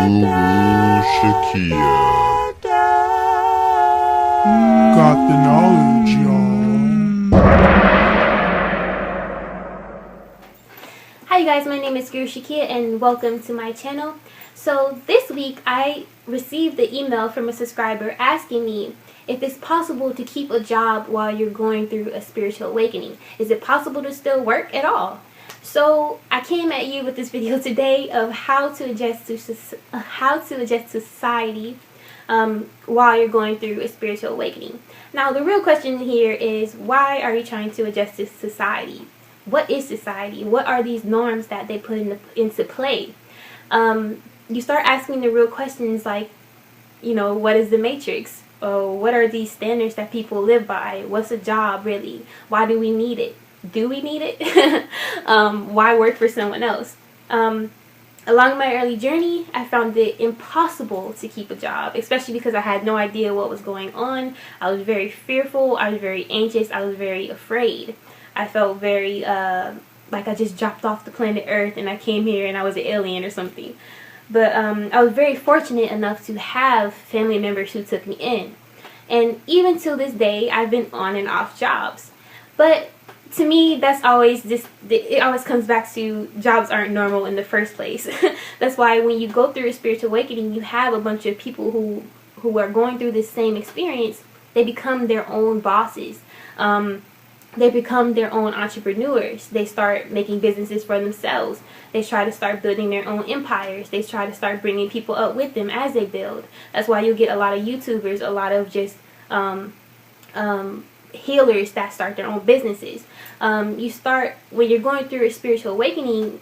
Shakia. Got the knowledge, y'all. Hi you guys, my name is Guru Shakia and welcome to my channel. So this week I received the email from a subscriber asking me if it's possible to keep a job while you're going through a spiritual awakening. Is it possible to still work at all? So I came at you with this video today of how to adjust to society while you're going through a spiritual awakening. Now the real question here is, why are you trying to adjust to society? What is society? What are these norms that they put into play? You start asking the real questions like, what is the matrix? Oh, what are these standards that people live by? What's a job really? Why do we need it? Do we need it? Why work for someone else? Along my early journey, I found it impossible to keep a job, especially because I had no idea what was going on. I was very fearful. I was very anxious. I was very afraid. I felt very like I just dropped off the planet Earth and I came here and I was an alien or something. But I was very fortunate enough to have family members who took me in. And even till this day, I've been on and off jobs. But to me, that's always it always comes back to jobs aren't normal in the first place. That's why when you go through a spiritual awakening, you have a bunch of people who are going through this same experience. They become their own bosses. They become their own entrepreneurs. They start making businesses for themselves. They try to start building their own empires. They try to start bringing people up with them as they build. That's why you get a lot of YouTubers, a lot of just healers that start their own businesses. You start, when you're going through a spiritual awakening,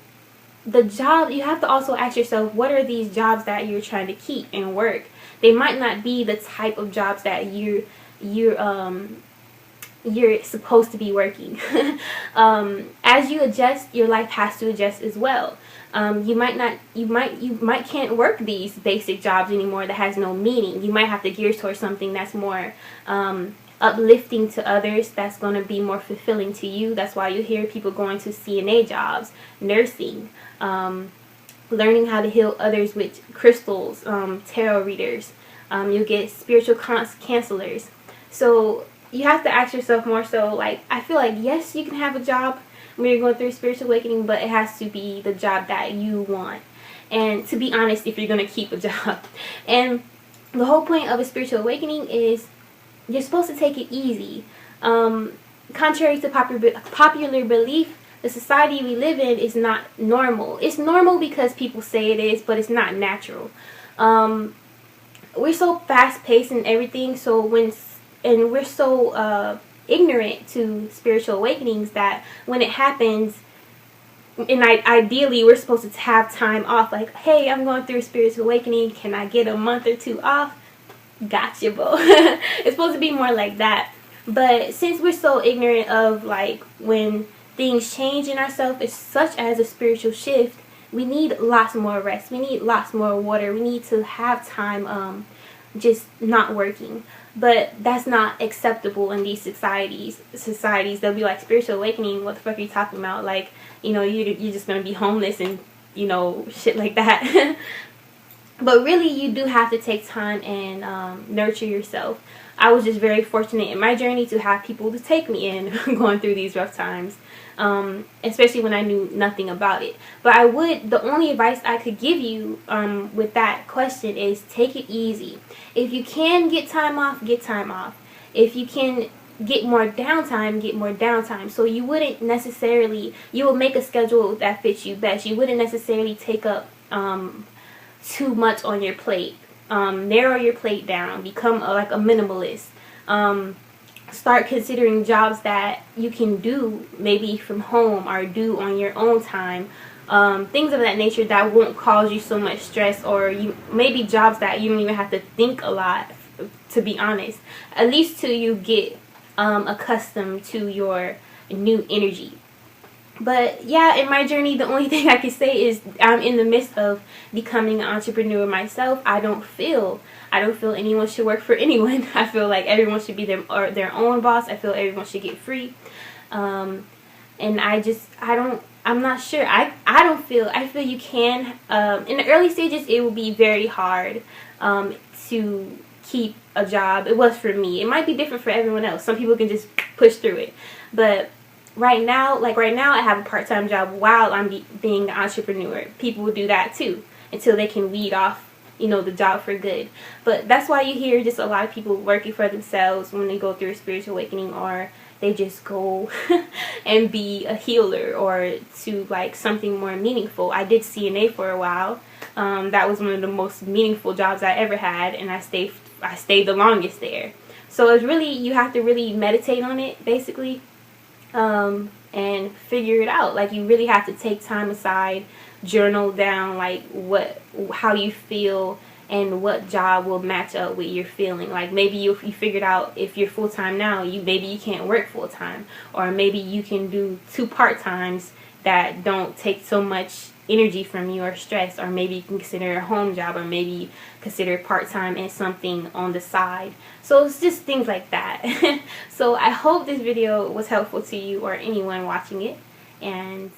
the job, you have to also ask yourself, what are these jobs that you're trying to keep and work? They might not be the type of jobs that you're supposed to be working. As you adjust, your life has to adjust as well. You might can't work these basic jobs anymore that has no meaning. You might have to gear towards something that's more uplifting to others, that's going to be more fulfilling to you. That's why you hear people going to CNA jobs, nursing, learning how to heal others with crystals, tarot readers. You'll get spiritual counselors. So you have to ask yourself more so, like, I feel like, yes, you can have a job when you're going through a spiritual awakening, but it has to be the job that you want. And to be honest, if you're going to keep a job. And the whole point of a spiritual awakening is you're supposed to take it easy. Contrary to popular belief, the society we live in is not normal. It's normal because people say it is, but it's not natural. We're so fast-paced and everything, and we're so ignorant to spiritual awakenings that when it happens, and ideally we're supposed to have time off, like, hey, I'm going through a spiritual awakening, can I get a month or two off? Gotcha, bro. It's supposed to be more like that. But since we're so ignorant of, like, when things change in ourselves, such as a spiritual shift, we need lots more rest, we need lots more water, we need to have time just not working. But that's not acceptable in these societies. They'll be like, spiritual awakening, what the fuck are you talking about? Like, you're just going to be homeless and, shit like that. But really, you do have to take time and nurture yourself. I was just very fortunate in my journey to have people to take me in going through these rough times. Especially when I knew nothing about it. But the only advice I could give you with that question is take it easy. If you can get time off, get time off. If you can get more downtime, get more downtime. So you wouldn't necessarily, you will make a schedule that fits you best. You wouldn't necessarily take up too much on your plate. Narrow your plate down. Become like a minimalist. Start considering jobs that you can do maybe from home or do on your own time. Things of that nature that won't cause you so much stress, or maybe jobs that you don't even have to think a lot, to be honest. At least till you get accustomed to your new energy. But yeah, in my journey, the only thing I can say is I'm in the midst of becoming an entrepreneur myself. I don't feel anyone should work for anyone. I feel like everyone should be their own boss. I feel everyone should get free. And I I'm not sure. I feel you can. In the early stages, it will be very hard to keep a job. It was for me. It might be different for everyone else. Some people can just push through it. But right now, I have a part-time job while I'm being an entrepreneur. People will do that too until they can weed off, the job for good. But that's why you hear just a lot of people working for themselves when they go through a spiritual awakening, or they just go and be a healer, or to like something more meaningful. I did CNA for a while. That was one of the most meaningful jobs I ever had, and I stayed the longest there. So it's really, you have to really meditate on it, basically, and figure it out. Like, you really have to take time aside, journal down like how you feel and what job will match up with your feeling. Like, maybe if you figured out if you're full-time now, maybe you can't work full-time, or maybe you can do 2 part-times that don't take so much energy from you or stress, or maybe you can consider a home job, or maybe consider part-time and something on the side. So it's just things like that. So I hope this video was helpful to you or anyone watching it, and